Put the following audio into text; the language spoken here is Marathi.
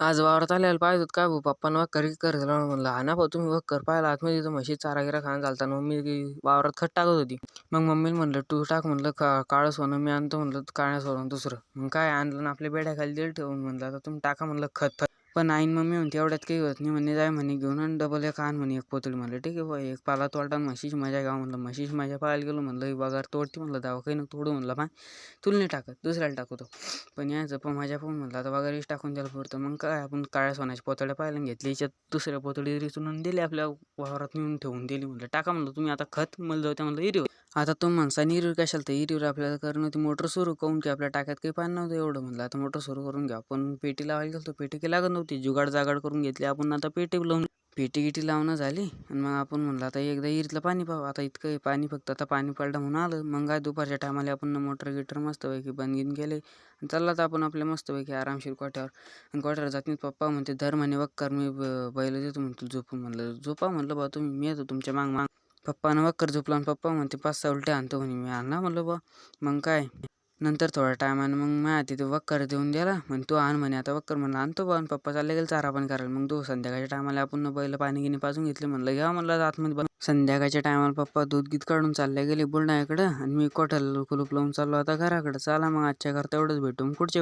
आज वावरात आल्याला पाहिजे होतं काय भाऊ पप्पानं वक्कर कर म्हणलं हा ना भाऊ तुम्ही वक्कर पाहिला आतमध्ये तर म्हशी चारा गिरा खायला चालता ना मम्मी वावरात खत टाकत होती. मग मम्मीला म्हणलं तू टाक म्हणलं काळं सोनं मी आणतो म्हणलं काळ्या सोनं दुसरं. मग काय आणलं ना आपल्या बेड्याखाली दिलं ठेवून म्हणलं आता तुम्ही टाका म्हणलं खत. पण आईन मम्मी म्हणते एवढ्यात काही होत नाही म्हणे जाय म्हणे घेऊन आणि डबल एक आण म्हणे एक पोतळी. म्हणलं ठीक आहे बाई एक पाला तोडला म्हशीची मजा घ्या म्हणलं. म्हशीची मजा पाहायला गेलो म्हणलं बघार तोडती म्हणलं दावा काही न तोडू म्हणलं पाय तुला नाही टाकत दुसऱ्याला टाकतो. पण यायचं पण माझ्या पण म्हणलं आता बघारीच टाकून द्यायला पुरतं. मग काय आपण काळ्या सोन्याच्या पोतळ्या पाहायला घेतली याच्यात दुसऱ्या पोतळी रिचून दिली आपल्या वावरात नेऊन ठेवून दिली. म्हणलं टाका म्हणलं तुम्ही आता खत मला जाऊ म्हणलं इरीवर. आता तुम्ही म्हणसा इरीवर कशाला तर इरीवर आपल्याला करणं होती मोटर सुरू करून की आपल्या टाक्यात काही पाणी नव्हतं एवढं. म्हणलं आता मोटर सुरू करून घ्या. पण पेटी लावायला गेलो पेटी काही लागत नव्हती. जुगाड जागाड करून घेतली आपण आता पेटी लावून पेटी गिटी लावणं झाली. आणि मग आपण म्हणलं आता एकदा इरीतलं पाणी पाहू. आता इतकं पाणी फक्त आता पाणी पडलं म्हणून आलं. मग काय दुपारच्या टायमाला आपण मोटर गिटर मस्तपैकी बंद केले. चालला तर आपण आपल्या मस्तपैकी आरामशीर कोट्यावर. आणि कोट्यावर जात नाही पप्पा म्हणते धर म्हणे वक्कर मी बैल देतो म्हणतो झोपून. म्हणलं झोपा म्हणलं बा तुम्ही मी येतो तुमच्या माग पप्पानं वक्कर झोपला आणि पप्पा म्हणते 5-6 उलट्या आणतो म्हणे. मी आणला म्हणलं बा. मग काय नंतर थोड्या टायमानं मग माझ्या तिथे वक्कर देऊन द्याला म्हणे तू आण म्हणे आता वक्कर. म्हणलं आणतो बा. आणि पप्पा चालले गेले चारा पाणी करायला. मग तो संध्याकाळच्या टायमाला आपण बैल पाणी गिनी पाजून घेतले. म्हणलं घ्या म्हणलं आतमध्ये संध्याकाळच्या टायमाला पप्पा दूध गीत काढून चालले गेले बुलढाण्याकडं. आणि मी कोठ्याला कुलूप लावून चाललो आता घराकडं. चला मग आजच्या करता एवढंच भेटू पुढच्या